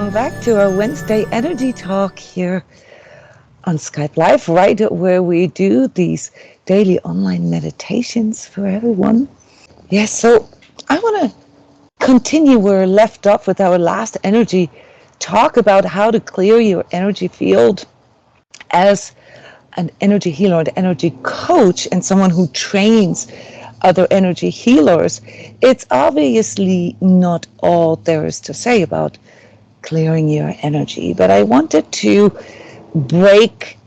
welcome back to our Wednesday Energy Talk here on Skype Live, right where we do these daily online meditations for everyone. Yes, so I want to continue where we left off with our last energy talk about how to clear your energy field as an energy healer and energy coach and someone who trains other energy healers. It's obviously not all there is to say about clearing your energy, but I wanted to break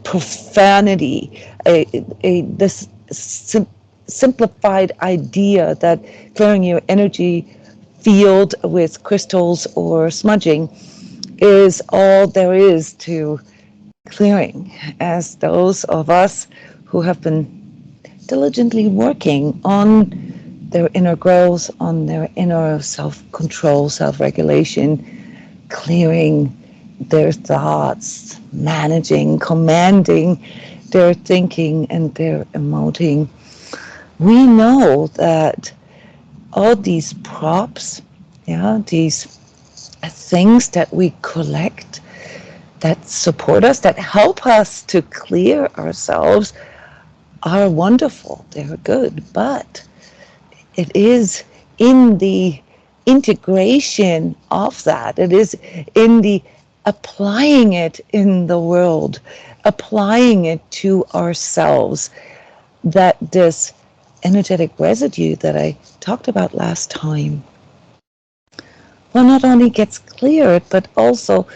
profanity, this simplified idea that clearing your energy field with crystals or smudging is all there is to clearing, as those of us who have been diligently working on their inner growth, on their inner self-control, self-regulation, clearing their thoughts, managing, commanding their thinking and their emoting. We know that all these props, these things that we collect that support us, that help us to clear ourselves, are wonderful. They're good, but it is in the integration of that, it is in the applying it in the world, applying it to ourselves, that this energetic residue that I talked about last time, well, not only gets cleared, but also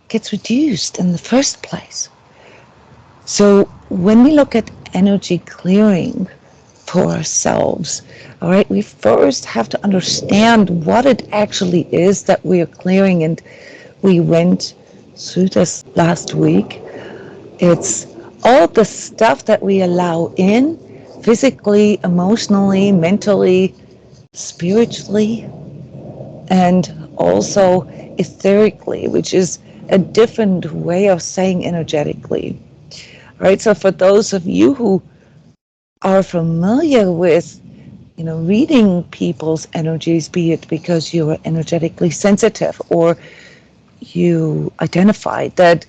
gets reduced in the first place. So when we look at energy clearing for ourselves, all right, we first have to understand what it actually is that we are clearing, and we went through this last week. It's all the stuff that we allow in, physically, emotionally, mentally, spiritually, and also etherically, which is a different way of saying energetically. All right, so for those of you who are familiar with, reading people's energies, be it because you are energetically sensitive or you identify that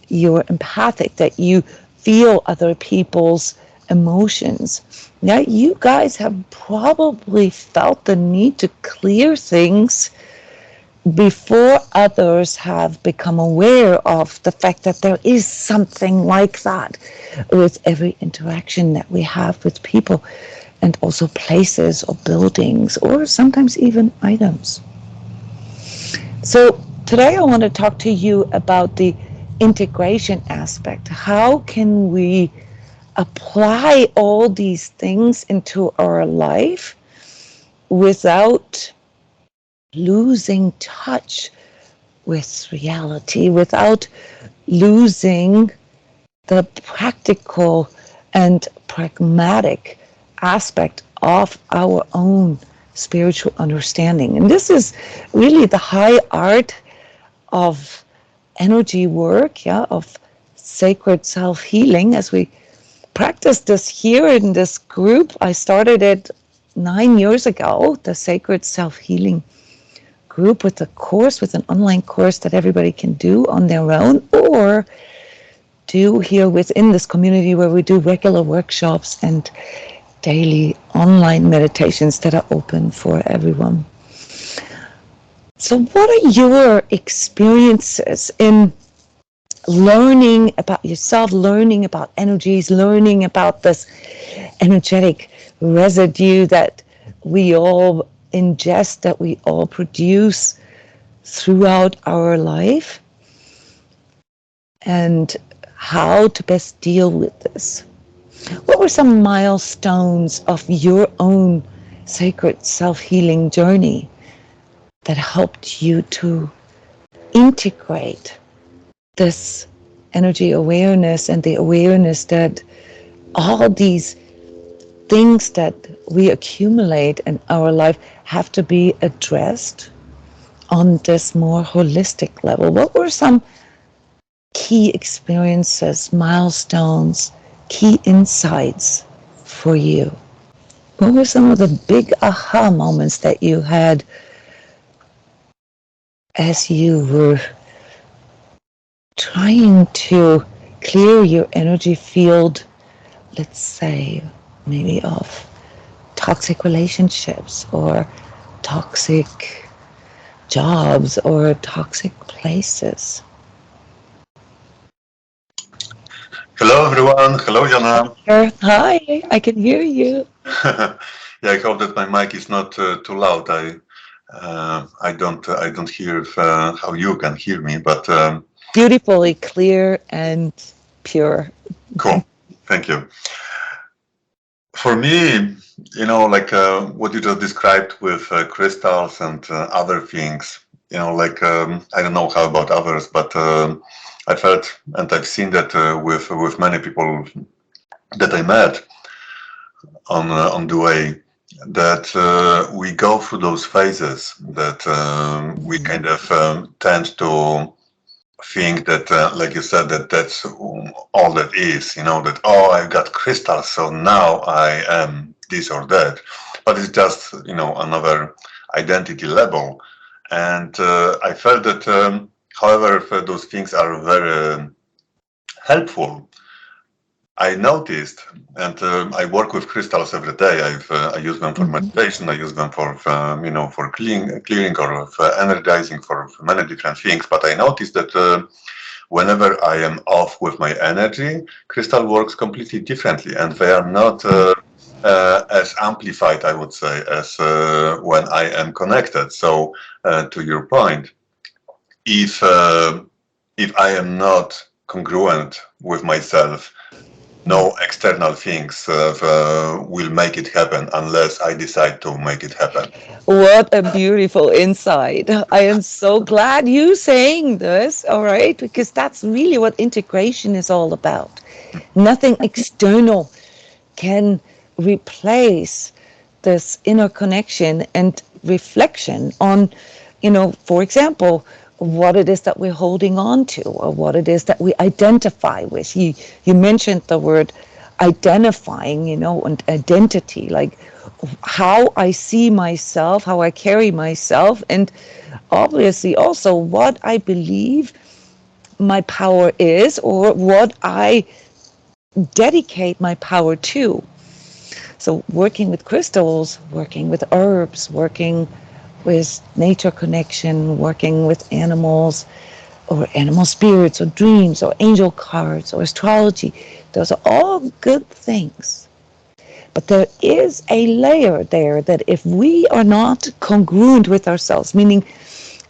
you're empathic, that you feel other people's emotions. Now, you guys have probably felt the need to clear things before others have become aware of the fact that there is something like that with every interaction that we have with people, and also places or buildings or sometimes even items. So today I want to talk to you about the integration aspect. How can we apply all these things into our life without losing touch with reality, without losing the practical and pragmatic aspect of our own spiritual understanding? And this is really the high art of energy work, of sacred self-healing. As we practice this here in this group, I started it 9 years ago, the Sacred Self-Healing group, with a course, with an online course that everybody can do on their own, or do here within this community where we do regular workshops and daily online meditations that are open for everyone. So what are your experiences in learning about yourself, learning about energies, learning about this energetic residue that we all ingest, that we all produce throughout our life, and how to best deal with this? What were some milestones of your own sacred self-healing journey that helped you to integrate this energy awareness and the awareness that all these things that we accumulate in our life have to be addressed on this more holistic level? What were some key experiences, milestones, key insights for you? What were some of the big aha moments that you had as you were trying to clear your energy field, let's say, maybe of toxic relationships or toxic jobs or toxic places. Hello, everyone. Hello, Jona. Hi, I can hear you. Yeah, I hope that my mic is not too loud. I don't hear how you can hear me, but Beautifully clear and pure. cool. Thank you. For me, like what you just described with crystals and other things, I don't know how about others, but I felt and I've seen that with many people that I met on the way, that we go through those phases that we kind of tend to think that, like you said, that that's all that is, that, oh, I've got crystals, so now I am this or that. But it's just, another identity level. And I felt that, however, if those things are very helpful, I noticed, and I work with crystals every day. I use them for meditation. I use them for clearing or for energizing for many different things. But I noticed that whenever I am off with my energy, crystal works completely differently, and they are not as amplified, I would say, as when I am connected. So, to your point, if I am not congruent with myself, no external things will make it happen unless I decide to make it happen. What a beautiful insight. I am so glad you saying this, all right? Because that's really what integration is all about. Nothing external can replace this inner connection and reflection on, for example, what it is that we're holding on to or what it is that we identify with. You mentioned the word identifying, and identity, like how I see myself, how I carry myself, and obviously also what I believe my power is or what I dedicate my power to. So working with crystals, working with herbs, working with nature connection, working with animals or animal spirits or dreams or angel cards or astrology, those are all good things. But there is a layer there that if we are not congruent with ourselves, meaning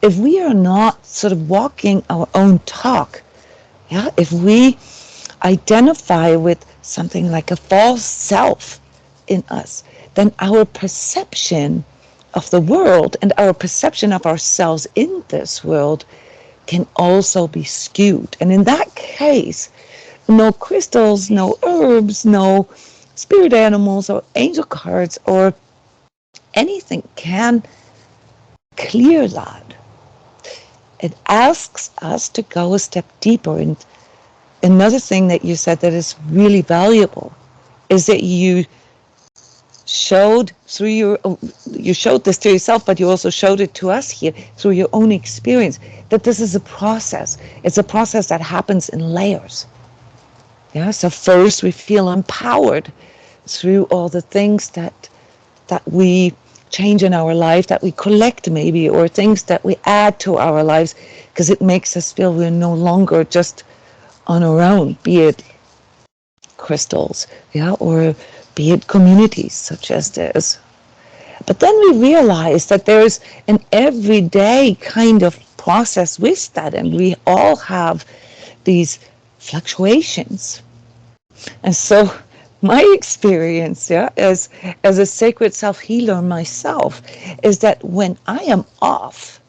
if we are not sort of walking our own talk, yeah, if we identify with something like a false self in us, then our perception of the world and our perception of ourselves in this world can also be skewed. And in that case, no crystals, no herbs, no spirit animals or angel cards or anything can clear that. It asks us to go a step deeper. And another thing that you said that is really valuable is that you showed through you showed this to yourself, but you also showed it to us here through your own experience, that this is a process. It's a process that happens in layers. Yeah. So first we feel empowered through all the things that we change in our life, that we collect maybe, or things that we add to our lives, because it makes us feel we're no longer just on our own, be it crystals, yeah, or be it communities such as this. But then we realize that there's an everyday kind of process with that, and we all have these fluctuations. And so my experience, yeah, as a sacred self-healer myself, is that when I am off,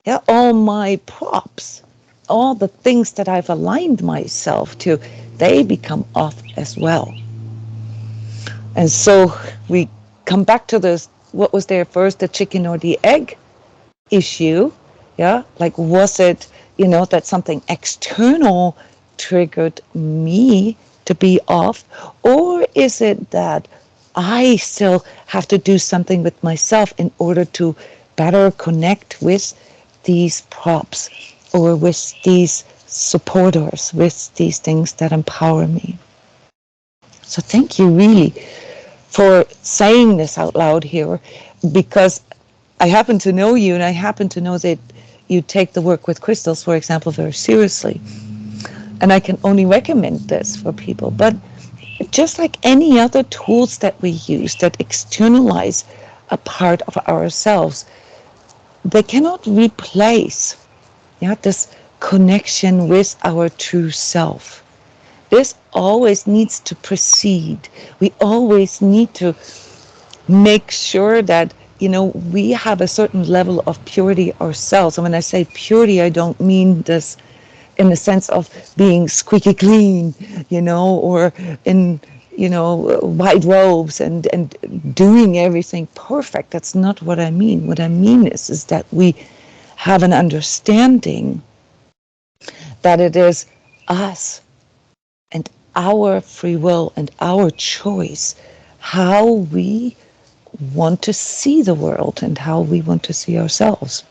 yeah, all my props, all the things that I've aligned myself to, they become off as well. And so we come back to this, what was there first, the chicken or the egg issue? Yeah, like was it, that something external triggered me to be off? Or is it that I still have to do something with myself in order to better connect with these props or with these supporters, with these things that empower me. So thank you really for saying this out loud here, because I happen to know you, and I happen to know that you take the work with crystals, for example, very seriously. And I can only recommend this for people. But just like any other tools that we use that externalize a part of ourselves, they cannot replace this connection with our true self. This always needs to proceed. We always need to make sure that we have a certain level of purity ourselves. And when I say purity, I don't mean this in the sense of being squeaky clean, or in, white robes and doing everything perfect. That's not what I mean. What I mean is that we have an understanding that it is us and our free will and our choice how we want to see the world and how we want to see ourselves.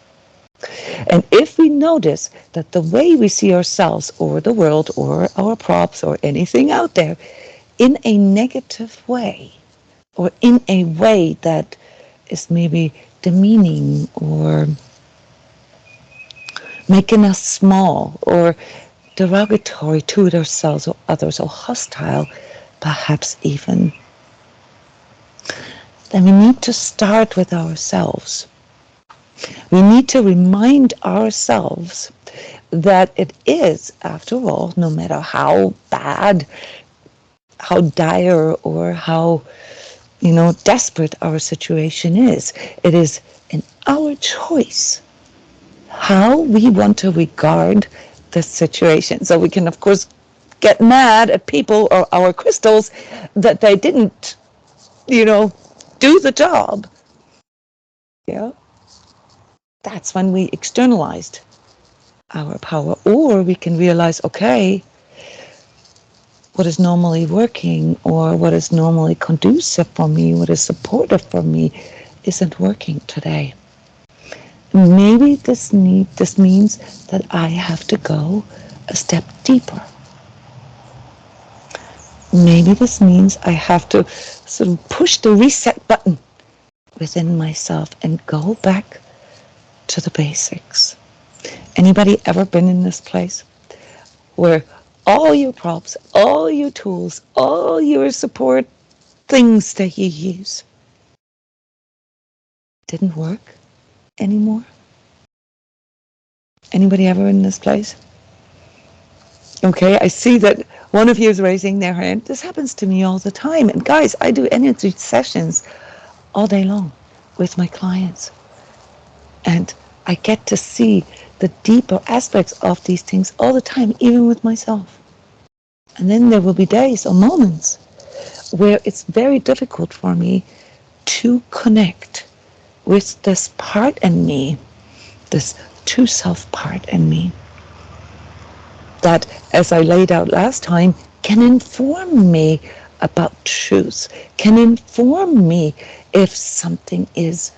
And if we notice that the way we see ourselves or the world or our props or anything out there in a negative way, or in a way that is maybe demeaning or making us small or derogatory to ourselves or others, or hostile perhaps even, then we need to start with ourselves. We need to remind ourselves that it is, after all, no matter how bad, how dire, or how, desperate our situation is, it is in our choice how we want to regard the situation. So we can, of course, get mad at people or our crystals that they didn't, do the job. Yeah. That's when we externalized our power. Or we can realize, okay, what is normally working or what is normally conducive for me, what is supportive for me, isn't working today. Maybe this means that I have to go a step deeper. Maybe this means I have to sort of push the reset button within myself and go back to the basics. Anybody ever been in this place where all your props, all your tools, all your support things that you use didn't work anymore? Anybody ever in this place? Okay, I see that one of you is raising their hand. This happens to me all the time. And guys, I do energy sessions all day long with my clients. And I get to see the deeper aspects of these things all the time, even with myself. And then there will be days or moments where it's very difficult for me to connect with this part in me, this true self part in me, that, as I laid out last time, can inform me about truth, can inform me if something is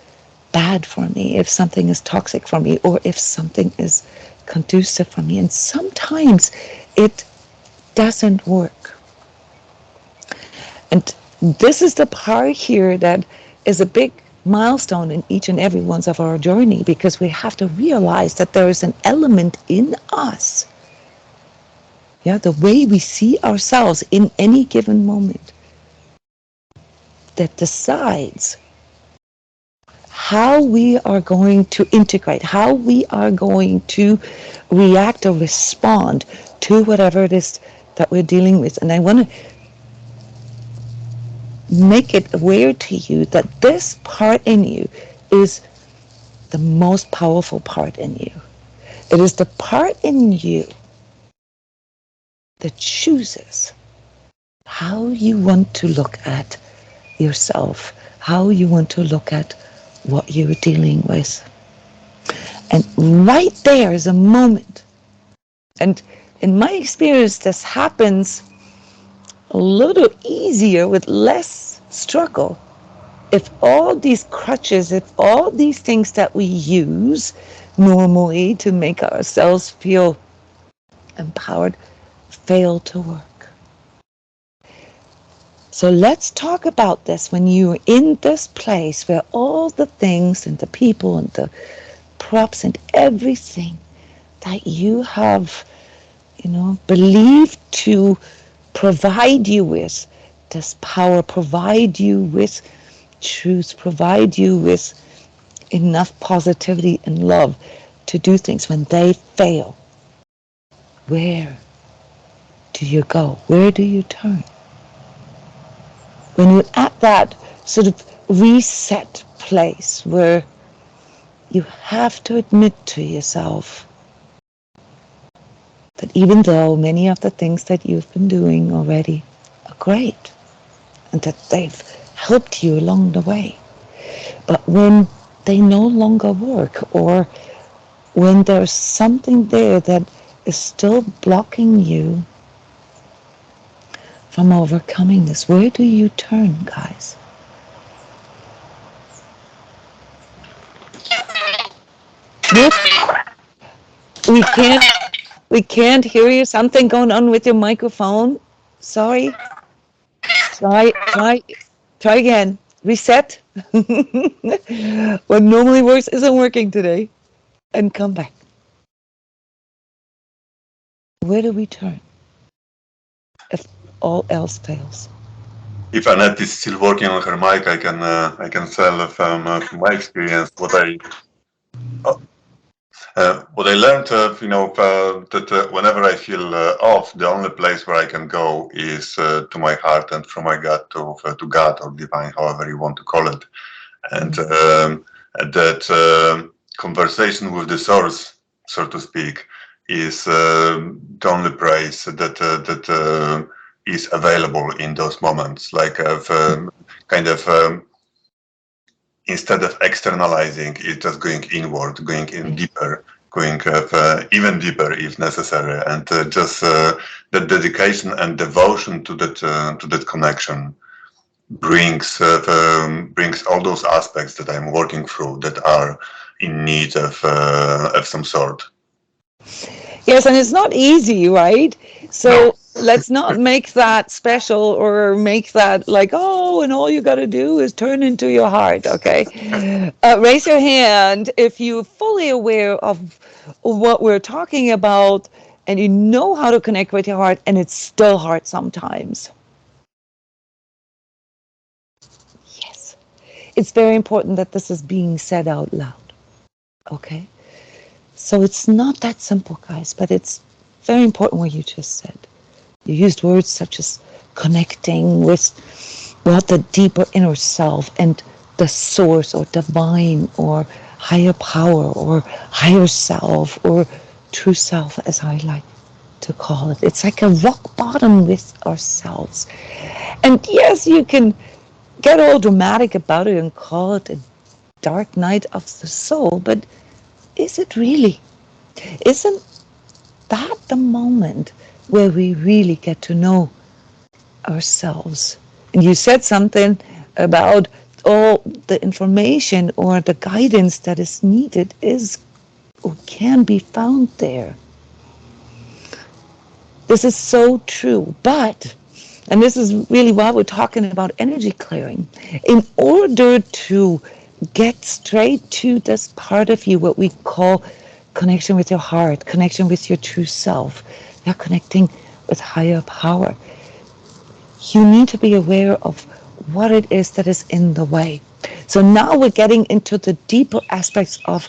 bad for me, if something is toxic for me, or if something is conducive for me. And sometimes it doesn't work. And this is the part here that is a big milestone in each and every one of our journey, because we have to realize that there is an element in us, the way we see ourselves in any given moment, that decides how we are going to integrate, how we are going to react or respond to whatever it is that we're dealing with. And I want to make it aware to you that this part in you is the most powerful part in you. It is the part in you that chooses how you want to look at yourself, how you want to look at what you're dealing with. And right there is a moment. And in my experience, this happens a little easier with less struggle if all these crutches, if all these things that we use normally to make ourselves feel empowered fail to work. So let's talk about this when you're in this place where all the things and the people and the props and everything that you have, believed to provide you with this power, provide you with truth, provide you with enough positivity and love to do things. When they fail, where do you go? Where do you turn? When you're at that sort of reset place where you have to admit to yourself that even though many of the things that you've been doing already are great and that they've helped you along the way, but when they no longer work, or when there's something there that is still blocking you from overcoming this, where do you turn, guys? Whoop. We can't hear you. Something going on with your microphone. Sorry. Try again. Reset. What normally works isn't working today. And come back. Where do we turn if all else fails? If Annette is still working on her mic, I can tell from my experience what I learned. That whenever I feel off, the only place where I can go is to my heart, and from my gut to God or divine, however you want to call it, and that conversation with the source, so to speak, is the only place that is available in those moments. Like kind of instead of externalizing, it's just going inward, going in deeper, going even deeper if necessary, and just the dedication and devotion to that connection brings all those aspects that I'm working through that are in need of some sort. Yes, and it's not easy, right? So let's not make that special or make that like, oh, and all you got to do is turn into your heart, okay? Raise your hand if you're fully aware of what we're talking about and you know how to connect with your heart, and it's still hard sometimes. Yes. It's very important that this is being said out loud, okay? So it's not that simple, guys, but it's very important what you just said. You used words such as connecting with the deeper inner self and the source or divine or higher power or higher self or true self, as I like to call it. It's like a rock bottom with ourselves. And yes, you can get all dramatic about it and call it a dark night of the soul, but is it really? Isn't that the moment where we really get to know ourselves? And you said something about all the information or the guidance that is needed is or can be found there. This is so true, but, and this is really why we're talking about energy clearing, in order to get straight to this part of you, what we call connection with your heart, connection with your true self, you're connecting with higher power. You need to be aware of what it is that is in the way. So now we're getting into the deeper aspects of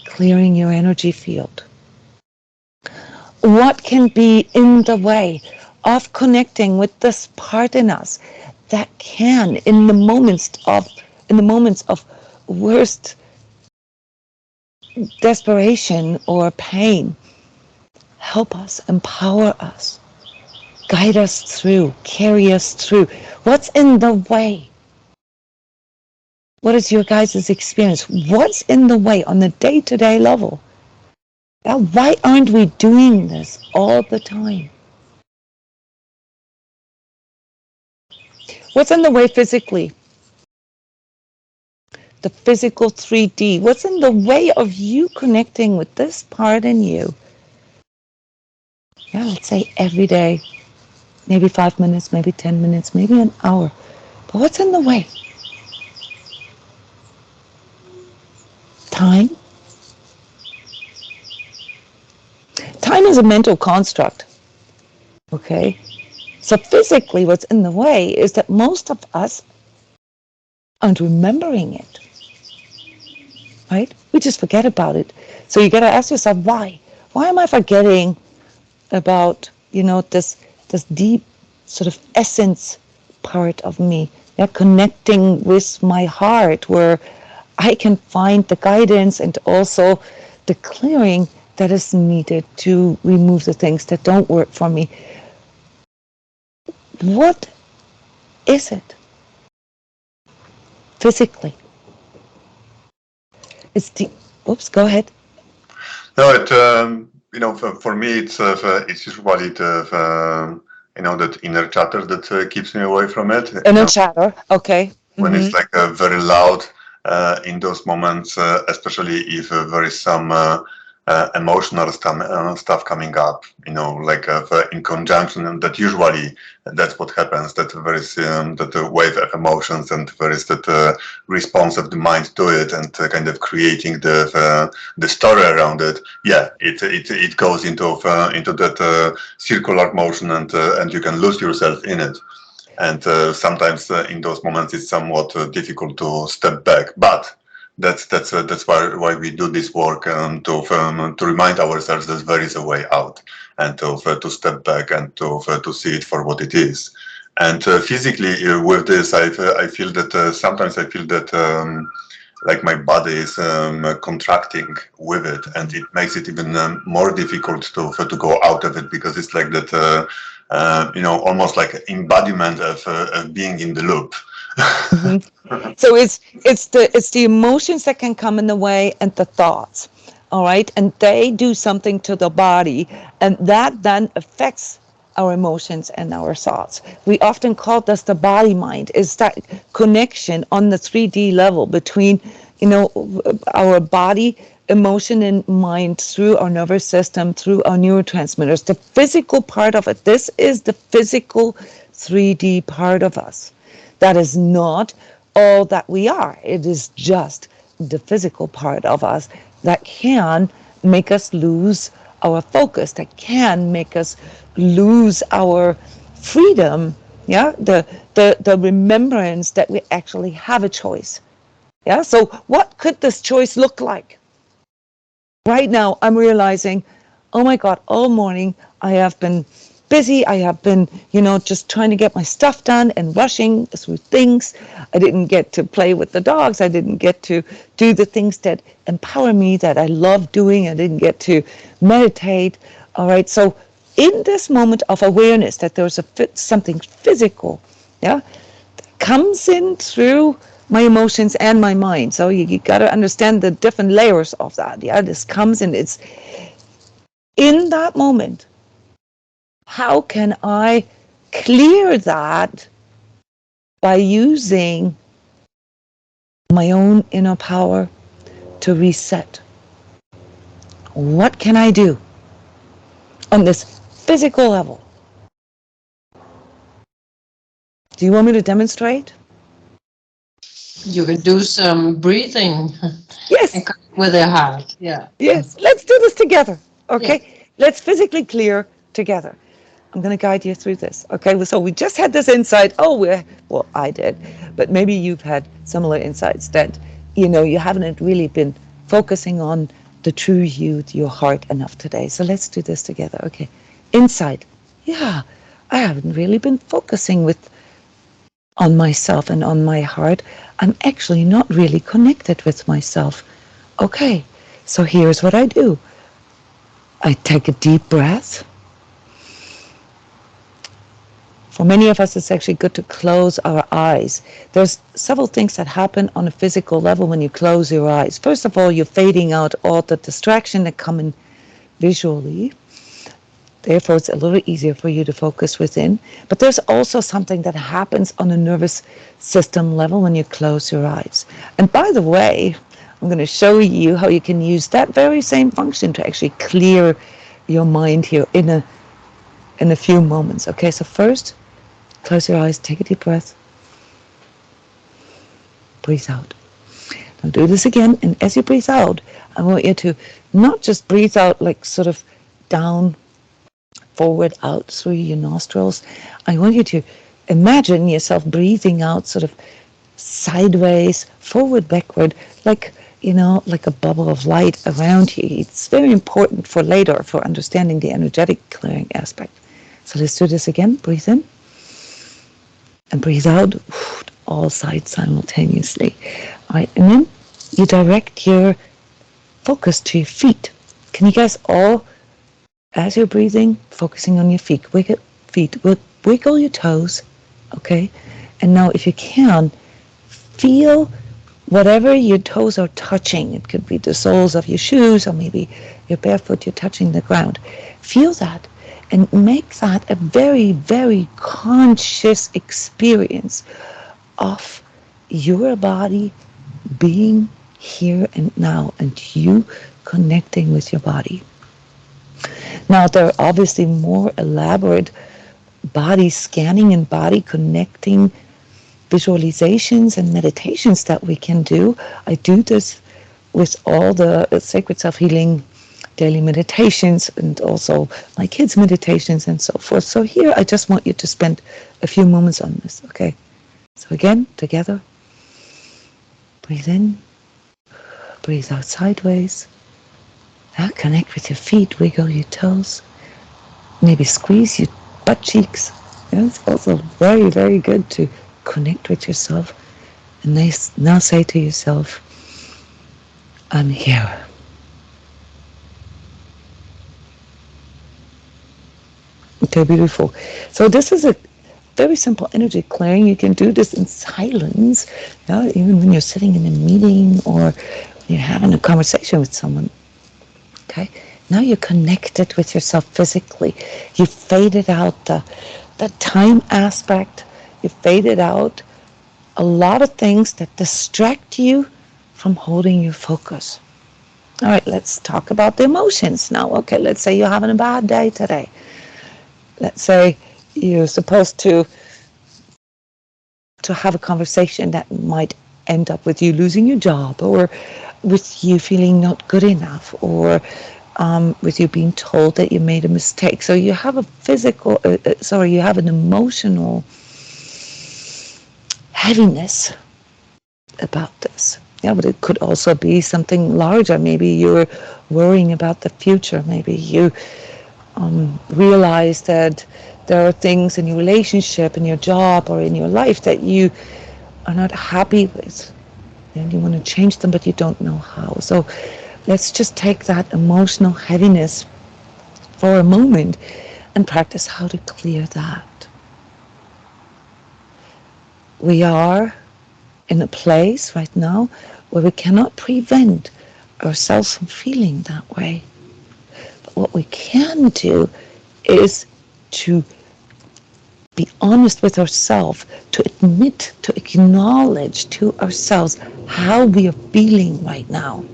clearing your energy field. What can be in the way of connecting with this part in us that can, in the moments of worst desperation or pain, help us, empower us, guide us through, carry us through? What's in the way? What is your guys' experience? What's in the way on the day-to-day level? Now, why aren't we doing this all the time? What's in the way physically? the physical 3D? What's in the way of you connecting with this part in you? Yeah, let's say every day, maybe 5 minutes, maybe 10 minutes, maybe an hour. But what's in the way? Time? Time is a mental construct, okay? So physically, what's in the way is that most of us aren't remembering it, right? We just forget about it. So you got to ask yourself, why? Why am I forgetting about, this deep sort of essence part of me, yeah, connecting with my heart, where I can find the guidance and also the clearing that is needed to remove the things that don't work for me. What is it physically? It's the, oops, go ahead. No, for me, it's usually that inner chatter that keeps me away from it. Inner chatter, okay. When it's like very loud in those moments, especially if there is some emotional stuff coming up, in conjunction, and that usually that's what happens, that there is that wave of emotions, and there is that response of the mind to it, and kind of creating the story around it. Yeah, it goes into that circular motion, and you can lose yourself in it. And sometimes in those moments it's somewhat difficult to step back, but that's why we do this work, to remind ourselves that there is a way out, and to step back and to see it for what it is. And physically with this, I feel that sometimes I feel that like my body is contracting with it, and it makes it even more difficult to go out of it, because it's like that. Almost like embodiment of being in the loop. So it's the emotions that can come in the way, and the thoughts, all right, and they do something to the body, and that then affects our emotions and our thoughts. We often call this the body mind. Is that connection on the 3D level between our body, emotion, and mind through our nervous system, through our neurotransmitters, the physical part of it. This is the physical 3D part of us. That is not all that we are. It is just the physical part of us that can make us lose our focus, that can make us lose our freedom, yeah, the remembrance that we actually have a choice. Yeah, so what could this choice look like? Right now, I'm realizing, oh my God, all morning I have been busy. I have been, just trying to get my stuff done and rushing through things. I didn't get to play with the dogs. I didn't get to do the things that empower me, that I love doing. I didn't get to meditate. All right, so in this moment of awareness that there's something physical, yeah, comes in through my emotions and my mind. So you got to understand the different layers of that. Yeah, this comes in. It's in that moment. How can I clear that by using my own inner power to reset? What can I do on this physical level? Do you want me to demonstrate? You can do some breathing. Yes. And with your heart. Yeah. Yes. Let's do this together. Okay. Yeah. Let's physically clear together. I'm going to guide you through this. Okay. So we just had this insight. Well, I did, but maybe you've had similar insights that, you haven't really been focusing on the true you, your heart enough today. So let's do this together. Okay. Insight. Yeah. I haven't really been focusing on myself and on my heart. I'm actually not really connected with myself. Okay, so here's what I do. I take a deep breath. For many of us, it's actually good to close our eyes. There's several things that happen on a physical level when you close your eyes. First of all, you're fading out all the distraction that come in visually. Therefore, it's a little easier for you to focus within. But there's also something that happens on a nervous system level when you close your eyes. And by the way, I'm going to show you how you can use that very same function to actually clear your mind here in a few moments. Okay, so first, close your eyes, take a deep breath, breathe out. Now do this again, and as you breathe out, I want you to not just breathe out like sort of down, forward, out through your nostrils. I want you to imagine yourself breathing out sort of sideways, forward, backward, like, like a bubble of light around you. It's very important for later, for understanding the energetic clearing aspect. So let's do this again. Breathe in and breathe out, all sides simultaneously. All right, and then you direct your focus to your feet. Can you guys all, as you're breathing, focusing on your feet, wiggle your toes, okay? And now if you can, feel whatever your toes are touching. It could be the soles of your shoes, or maybe you're barefoot, you're touching the ground. Feel that and make that a very, very conscious experience of your body being here and now, and you connecting with your body. Now, there are obviously more elaborate body scanning and body connecting visualizations and meditations that we can do. I do this with all the sacred self-healing daily meditations and also my kids' meditations and so forth. So here, I just want you to spend a few moments on this, okay? So again, together, breathe in, breathe out sideways. Now connect with your feet, wiggle your toes, maybe squeeze your butt cheeks. It's also very, very good to connect with yourself. And now say to yourself, I'm here. Okay, beautiful. So this is a very simple energy clearing. You can do this in silence, even when you're sitting in a meeting or you're having a conversation with someone. Okay, now you're connected with yourself physically. You faded out the time aspect. You faded out a lot of things that distract you from holding your focus. All right, let's talk about the emotions now. Okay, let's say you're having a bad day today. Let's say you're supposed to have a conversation that might end up with you losing your job, or with you feeling not good enough, or with you being told that you made a mistake. So you have you have an emotional heaviness about this. Yeah, but it could also be something larger. Maybe you're worrying about the future. Maybe you realize that there are things in your relationship, in your job, or in your life that you are not happy with. And you want to change them, but you don't know how. So let's just take that emotional heaviness for a moment and practice how to clear that. We are in a place right now where we cannot prevent ourselves from feeling that way. But what we can do is to be honest with ourselves, to admit, to acknowledge to ourselves how we are feeling right now.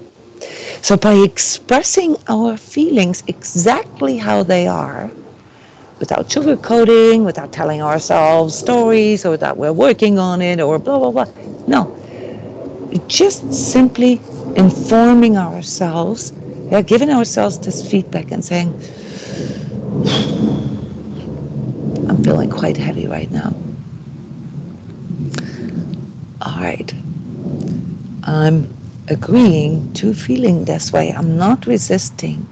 So by expressing our feelings exactly how they are, without sugarcoating, without telling ourselves stories, or that we're working on it, or blah, blah, blah. No, just simply informing ourselves, giving ourselves this feedback and saying, I'm feeling quite heavy right now. All right. I'm agreeing to feeling this way. I'm not resisting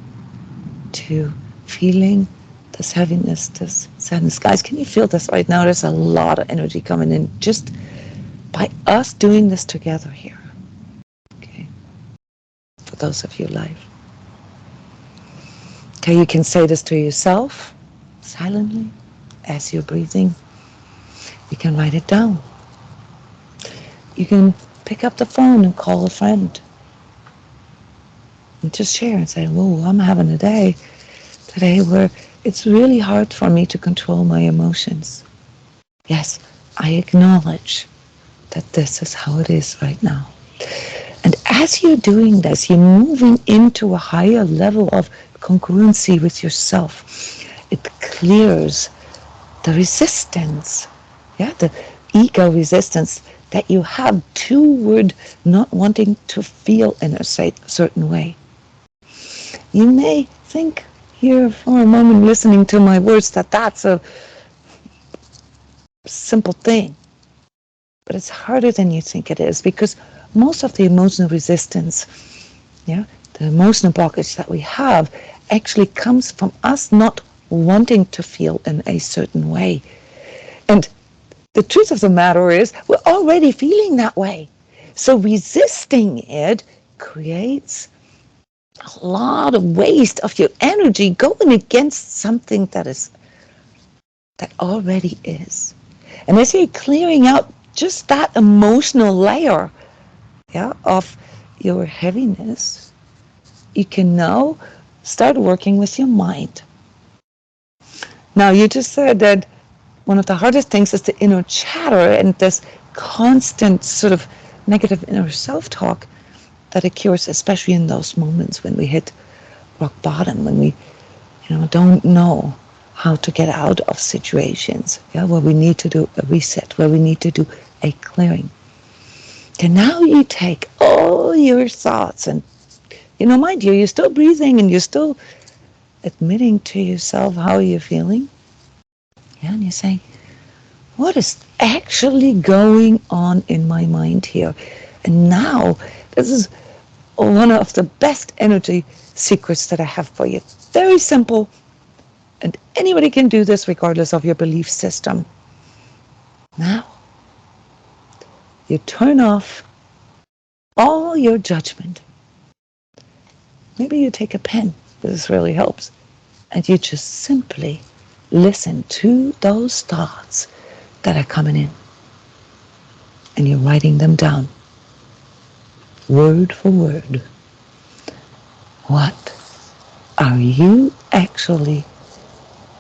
to feeling this heaviness, this sadness. Guys, can you feel this right now? There's a lot of energy coming in just by us doing this together here. Okay. For those of you live. Okay, you can say this to yourself silently as you're breathing. You can write it down. You can pick up the phone and call a friend and just share and say, whoa, I'm having a day today where it's really hard for me to control my emotions. Yes, I acknowledge that this is how it is right now. And as you're doing this, you're moving into a higher level of congruency with yourself. It clears the resistance, yeah, the ego resistance that you have toward not wanting to feel in a certain way. You may think here for a moment listening to my words that that's a simple thing, but it's harder than you think it is, because most of the emotional resistance, yeah, the emotional blockage that we have actually comes from us not wanting to feel in a certain way. And the truth of the matter is we're already feeling that way. So resisting it creates a lot of waste of your energy going against something that already is. And as you're clearing out just that emotional layer, yeah, of your heaviness, you can now start working with your mind. Now, you just said that one of the hardest things is the inner chatter and this constant sort of negative inner self-talk that occurs, especially in those moments when we hit rock bottom, when we, don't know how to get out of situations, yeah, where we need to do a reset, where we need to do a clearing. And now you take all your thoughts and, mind you, you're still breathing and you're still admitting to yourself how you're feeling. Yeah, and you're saying, what is actually going on in my mind here? And now, this is one of the best energy secrets that I have for you. Very simple, and anybody can do this regardless of your belief system. Now, you turn off all your judgment. Maybe you take a pen, this really helps, and you just simply listen to those thoughts that are coming in. And you're writing them down, word for word. What are you actually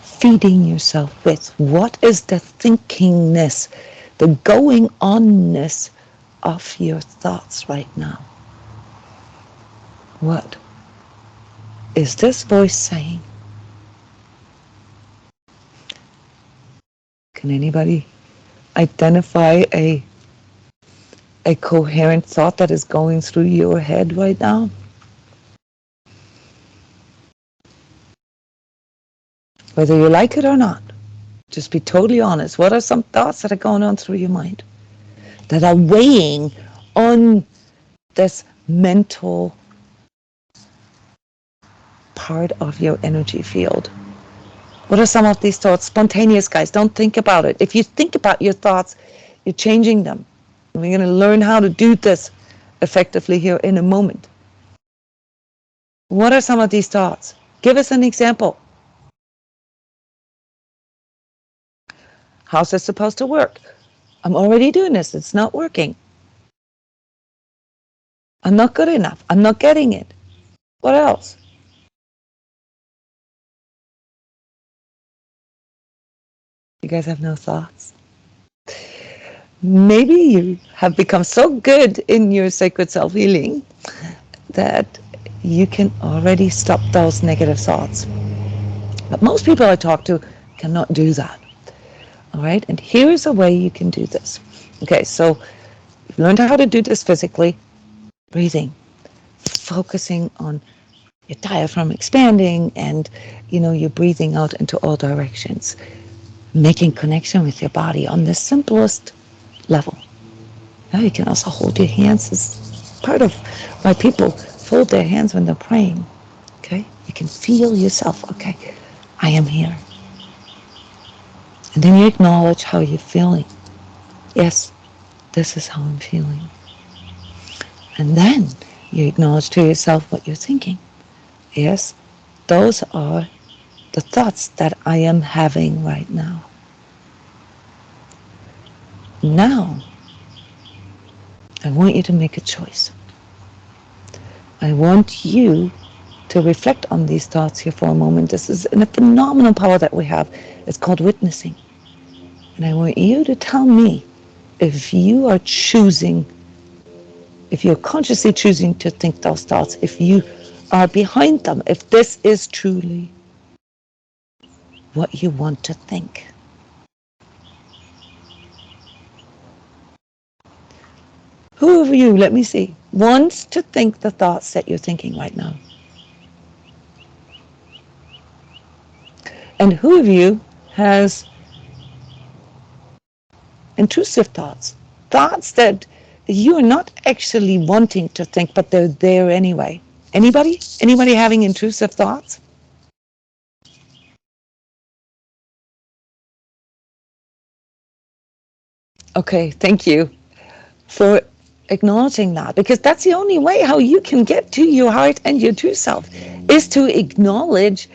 feeding yourself with? What is the thinkingness, the going onness of your thoughts right now? What is this voice saying? Can anybody identify a coherent thought that is going through your head right now? Whether you like it or not, just be totally honest. What are some thoughts that are going on through your mind that are weighing on this mental part of your energy field? What are some of these thoughts? Spontaneous, guys. Don't think about it. If you think about your thoughts, you're changing them. And we're going to learn how to do this effectively here in a moment. What are some of these thoughts? Give us an example. How's this supposed to work? I'm already doing this. It's not working. I'm not good enough. I'm not getting it. What else? You guys have no thoughts? Maybe you have become so good in your sacred self-healing that you can already stop those negative thoughts. But most people I talk to cannot do that. All right? And here's a way you can do this. Okay, so you've learned how to do this physically. Breathing. Focusing on your diaphragm expanding and, you're breathing out into all directions. Making connection with your body on the simplest level. Now you can also hold your hands. As part of why people fold their hands when they're praying. Okay? You can feel yourself. Okay, I am here. And then you acknowledge how you're feeling. Yes, this is how I'm feeling. And then you acknowledge to yourself what you're thinking. Yes, those are the thoughts that I am having right now. Now, I want you to make a choice. I want you to reflect on these thoughts here for a moment. This is a phenomenal power that we have. It's called witnessing. And I want you to tell me if you are choosing, if you're consciously choosing to think those thoughts, if you are behind them, if this is truly what you want to think. Who of you, let me see, wants to think the thoughts that you're thinking right now? And who of you has intrusive thoughts? Thoughts that you are not actually wanting to think, but they're there anyway. Anybody? Anybody having intrusive thoughts? Okay, thank you for acknowledging that, because that's the only way how you can get to your heart and your true self, is to acknowledge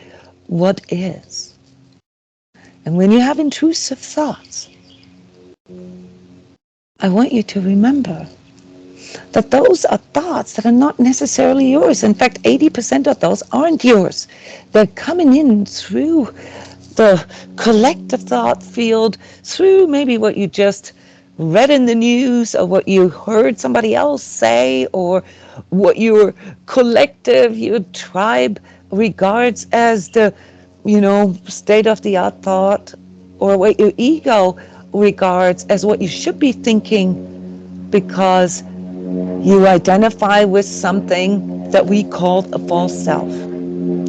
what is. And when you have intrusive thoughts, I want you to remember that those are thoughts that are not necessarily yours. In fact, 80% of those aren't yours. They're coming in through the collective thought field, through maybe what you just read in the news, or what you heard somebody else say, or what your collective, your tribe regards as the, state-of-the-art thought, or what your ego regards as what you should be thinking, because you identify with something that we call a false self.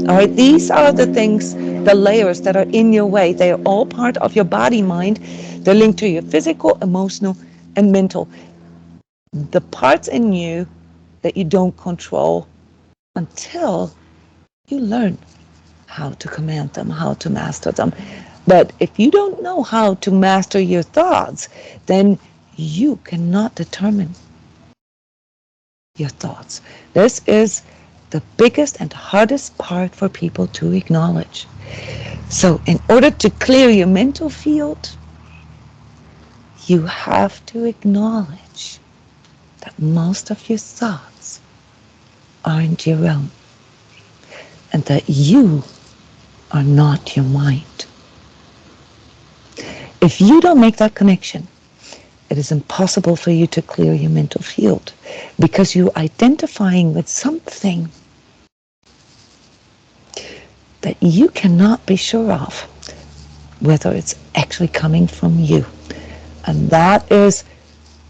All right, these are the things, the layers that are in your way. They are all part of your body, mind. They're linked to your physical, emotional, and mental. The parts in you that you don't control until you learn how to command them, how to master them. But if you don't know how to master your thoughts, then you cannot determine your thoughts. This is the biggest and hardest part for people to acknowledge. So in order to clear your mental field, you have to acknowledge that most of your thoughts aren't your own, and that you are not your mind. If you don't make that connection, it is impossible for you to clear your mental field, because you're identifying with something that you cannot be sure of whether it's actually coming from you. And that is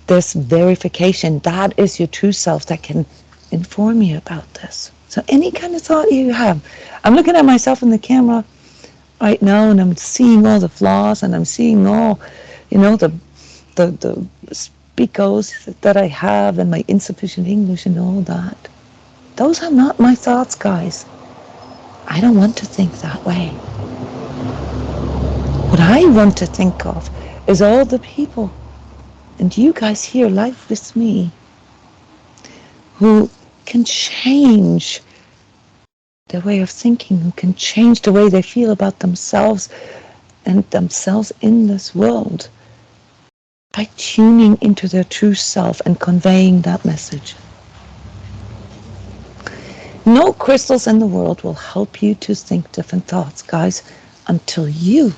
this verification. That is your true self that can inform you about this. So any kind of thought you have, I'm looking at myself in the camera right now, and I'm seeing all the flaws, and I'm seeing all, the speakos that I have, and my insufficient English and all that. Those are not my thoughts, guys. I don't want to think that way. What I want to think of is all the people, and you guys here live with me, who can change their way of thinking, who can change the way they feel about themselves and themselves in this world, by tuning into their true self and conveying that message. No crystals in the world will help you to think different thoughts, guys, until you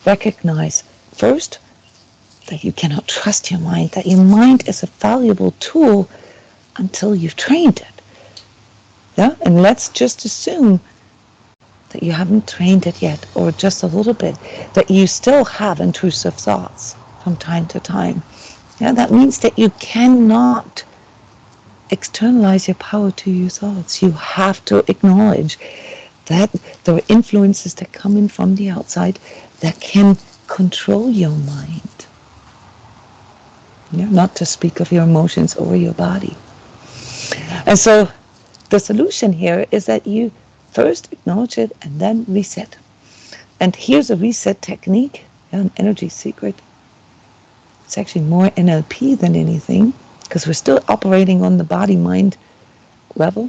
recognize first that you cannot trust your mind, that your mind is a valuable tool until you've trained it. Yeah? And let's just assume that you haven't trained it yet, or just a little bit, that you still have intrusive thoughts from time to time. Yeah, that means that you cannot externalize your power to your thoughts. You have to acknowledge that there are influences that come in from the outside that can control your mind. Yeah, not to speak of your emotions or your body. And so the solution here is that you first acknowledge it and then reset. And here's a reset technique, an energy secret. It's actually more NLP than anything, because we're still operating on the body-mind level.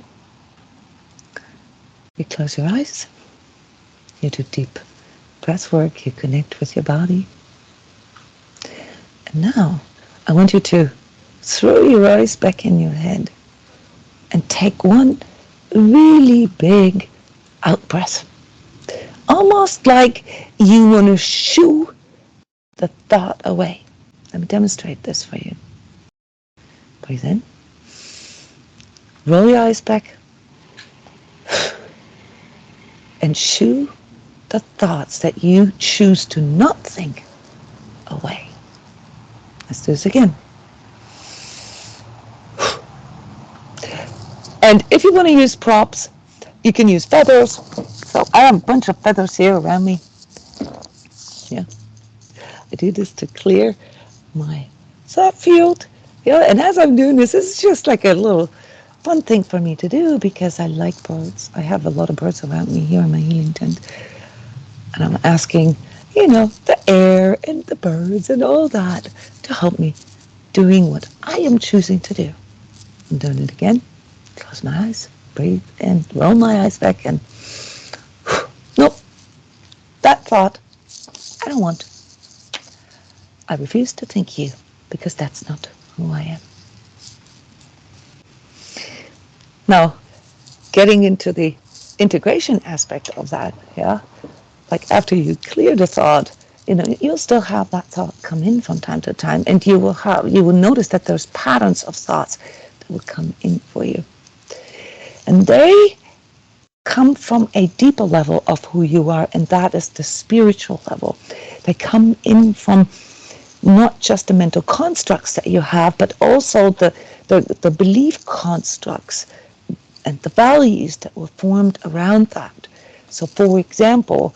You close your eyes, you do deep breath work, you connect with your body. And now I want you to throw your eyes back in your head and take one really big out-breath. Almost like you want to shoo the thought away. Let me demonstrate this for you. Breathe in. Roll your eyes back. And shoo the thoughts that you choose to not think away. Let's do this again. And if you want to use props, you can use feathers. So I have a bunch of feathers here around me. Yeah. I do this to clear my thought field. Yeah, and as I'm doing this, it's just like a little fun thing for me to do because I like birds. I have a lot of birds around me here in my healing tent. And I'm asking, the air and the birds and all that to help me doing what I am choosing to do. I'm doing it again. Close my eyes, breathe in, roll my eyes back in. Nope. That thought, I don't want. I refuse to think you because that's not who I am. Now, getting into the integration aspect of that, yeah, like after you clear the thought, you'll still have that thought come in from time to time, and you will notice that there's patterns of thoughts that will come in for you. And they come from a deeper level of who you are, and that is the spiritual level. They come in from not just the mental constructs that you have, but also the belief constructs and the values that were formed around that. So, for example,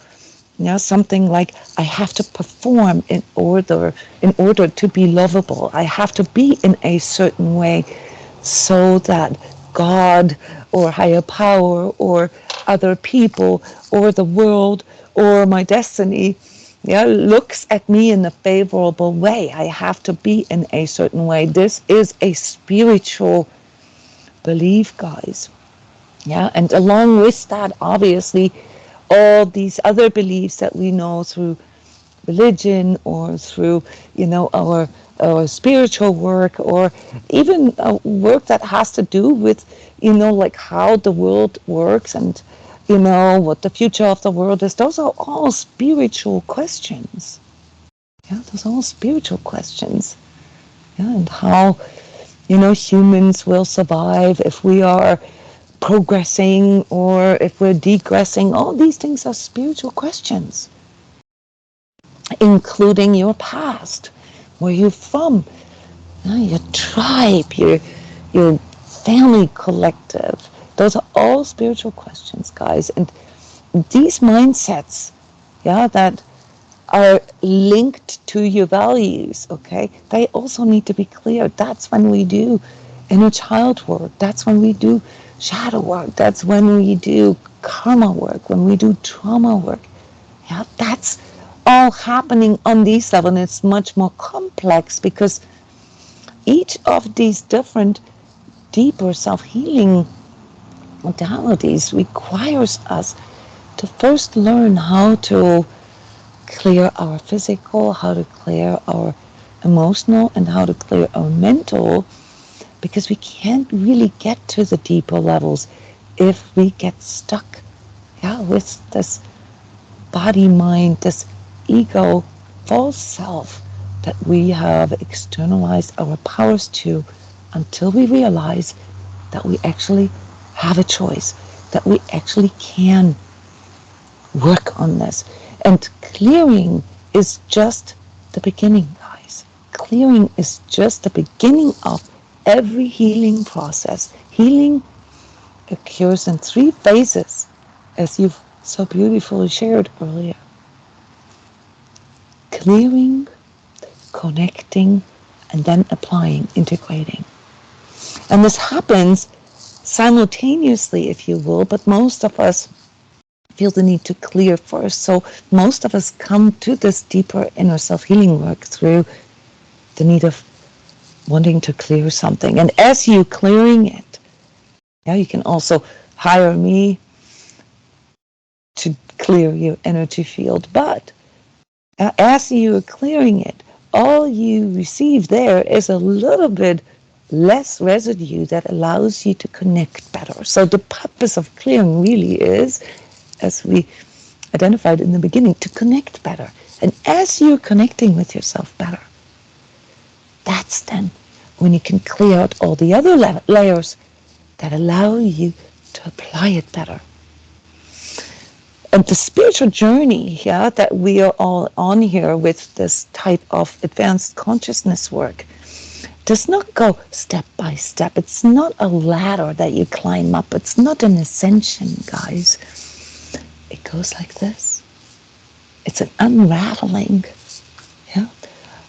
something like I have to perform in order to be lovable. I have to be in a certain way so that God or higher power or other people or the world or my destiny looks at me in a favorable way. I have to be in a certain way. This is a spiritual belief, guys. Yeah, and along with that, obviously, all these other beliefs that we know through religion or through, our spiritual work, or even work that has to do with, like how the world works and, what the future of the world is. Those are all spiritual questions. Yeah, those are all spiritual questions. Yeah, and how, humans will survive if we are progressing or if we're degressing. All these things are spiritual questions, including your past, where you're from, your tribe, your family collective. Those are all spiritual questions, guys. And these mindsets, that are linked to your values, okay, they also need to be clear. That's when we do inner child work. That's when we do shadow work. That's when we do karma work, when we do trauma work. Yeah, that's all happening on these levels, and it's much more complex because each of these different deeper self-healing modalities requires us to first learn how to clear our physical, how to clear our emotional, and how to clear our mental, because we can't really get to the deeper levels if we get stuck with this body, mind, this ego, false self that we have externalized our powers to, until we realize that we actually have a choice, that we actually can work on this. And clearing is just the beginning, guys. Clearing is just the beginning of every healing process. Healing occurs in 3 phases, as you've so beautifully shared earlier. Clearing, connecting, and then applying, integrating. And this happens simultaneously, if you will, but most of us feel the need to clear first. So most of us come to this deeper inner self-healing work through the need of wanting to clear something. And as you clearing it, you can also hire me to clear your energy field. But as you are clearing it, all you receive there is a little bit less residue that allows you to connect better. So the purpose of clearing really is, as we identified in the beginning, to connect better. And as you're connecting with yourself better, that's then when you can clear out all the other layers that allow you to apply it better. And the spiritual journey, that we are all on here with this type of advanced consciousness work does not go step by step. It's not a ladder that you climb up. It's not an ascension, guys. It goes like this. It's an unraveling,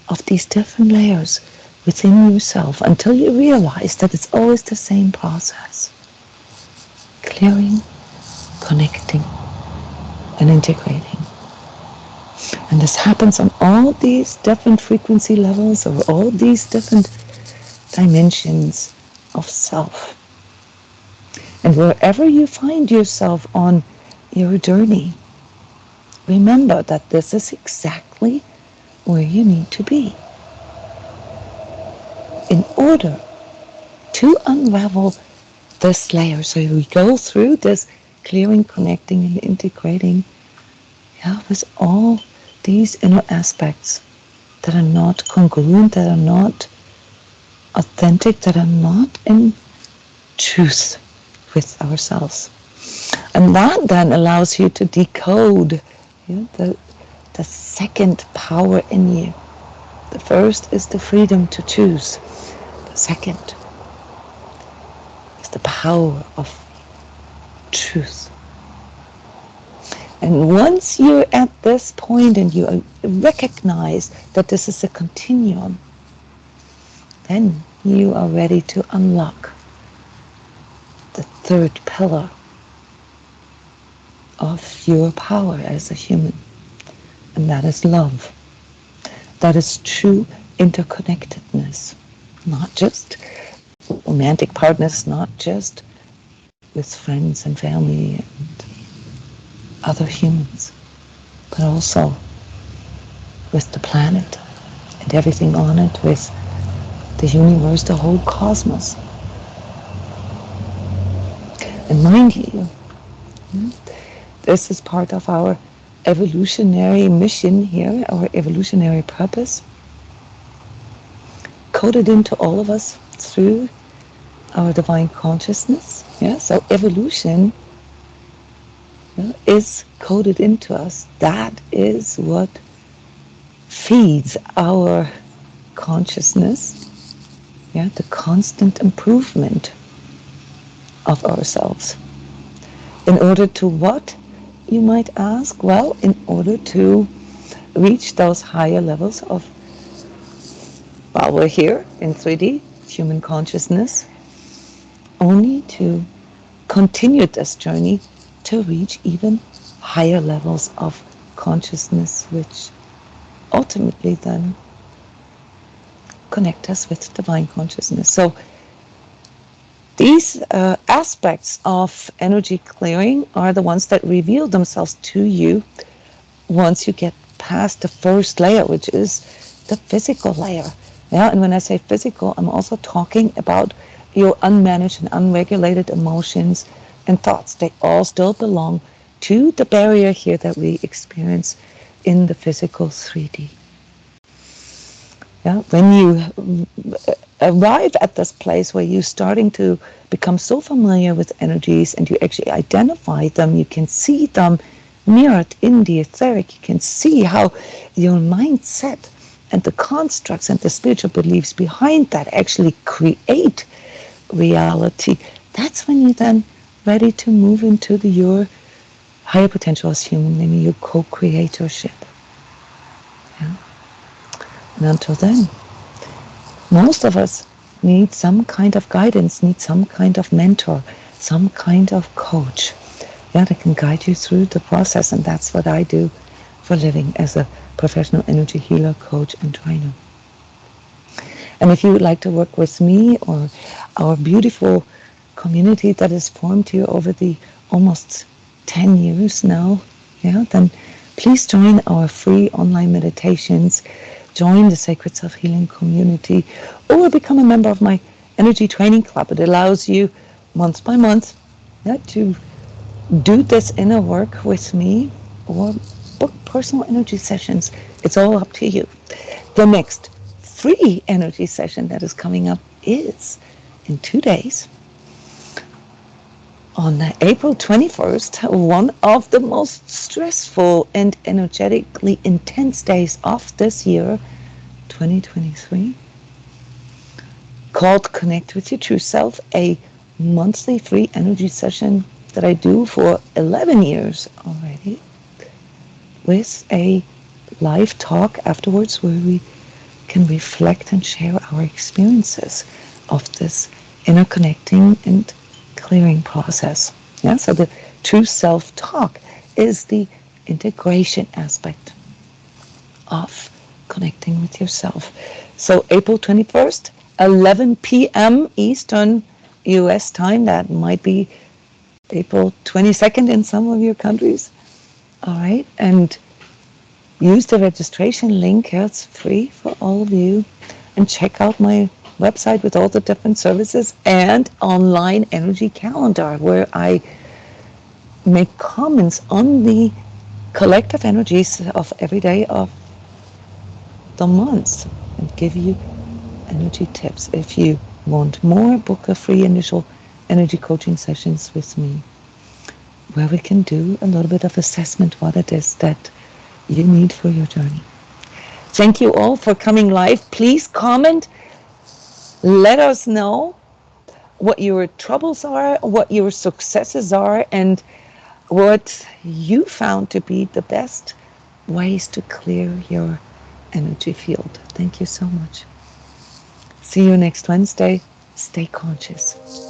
of these different layers within yourself until you realize that it's always the same process. Clearing, connecting, and integrating. And this happens on all these different frequency levels or all these different dimensions of self. And wherever you find yourself on your journey, remember that this is exactly where you need to be in order to unravel this layer. So we go through this clearing, connecting, and integrating, with all these inner aspects that are not congruent, that are not authentic, that are not in truth with ourselves. And that then allows you to decode the second power in you. The first is the freedom to choose. The second is the power of truth. And once you're at this point and you recognize that this is a continuum, then you are ready to unlock the third pillar of your power as a human. And that is love. That is true interconnectedness. Not just romantic partners, not just with friends and family and other humans, but also with the planet and everything on it, with the universe, the whole cosmos. And mind you, this is part of our evolutionary mission here, our evolutionary purpose, coded into all of us through our divine consciousness. So evolution is coded into us. That is what feeds our consciousness, the constant improvement of ourselves. In order to what, you might ask? Well, in order to reach those higher levels of, while we're here in 3D, human consciousness, only to continue this journey to reach even higher levels of consciousness, which ultimately then connect us with divine consciousness. So these aspects of energy clearing are the ones that reveal themselves to you once you get past the first layer, which is the physical layer. And when I say physical, I'm also talking about your unmanaged and unregulated emotions and thoughts. They all still belong to the barrier here that we experience in the physical 3D. When you arrive at this place where you're starting to become so familiar with energies and you actually identify them, you can see them mirrored in the etheric, you can see how your mindset and the constructs and the spiritual beliefs behind that actually create reality. That's when you're then ready to move into your higher potential as human, namely your co-creatorship. And until then, most of us need some kind of guidance, need some kind of mentor, some kind of coach that can guide you through the process. And that's what I do for a living as a professional energy healer, coach, and trainer. And if you would like to work with me or our beautiful community that is formed here over the almost 10 years now, then please join our free online meditations, join the Sacred Self-Healing community, or become a member of my energy training club. It allows you month by month, yeah, to do this inner work with me or book personal energy sessions. It's all up to you. The next free energy session that is coming up is in 2 days on April 21st, one of the most stressful and energetically intense days of this year, 2023, called Connect with Your True Self, a monthly free energy session that I do for 11 years already, with a live talk afterwards where we can reflect and share our experiences of this inner connecting and clearing process. Yeah, so the true self-talk is the integration aspect of connecting with yourself. So April 21st, 11 p.m. Eastern US time. That might be April 22nd in some of your countries. All right, and use the registration link. It's free for all of you. And check out my website with all the different services and online energy calendar where I make comments on the collective energies of every day of the month and give you energy tips. If you want more, book a free initial energy coaching sessions with me where we can do a little bit of assessment what it is that you need for your journey. Thank you all for coming live. Please comment. Let us know what your troubles are, what your successes are, and what you found to be the best ways to clear your energy field. Thank you so much. See you next Wednesday. Stay conscious.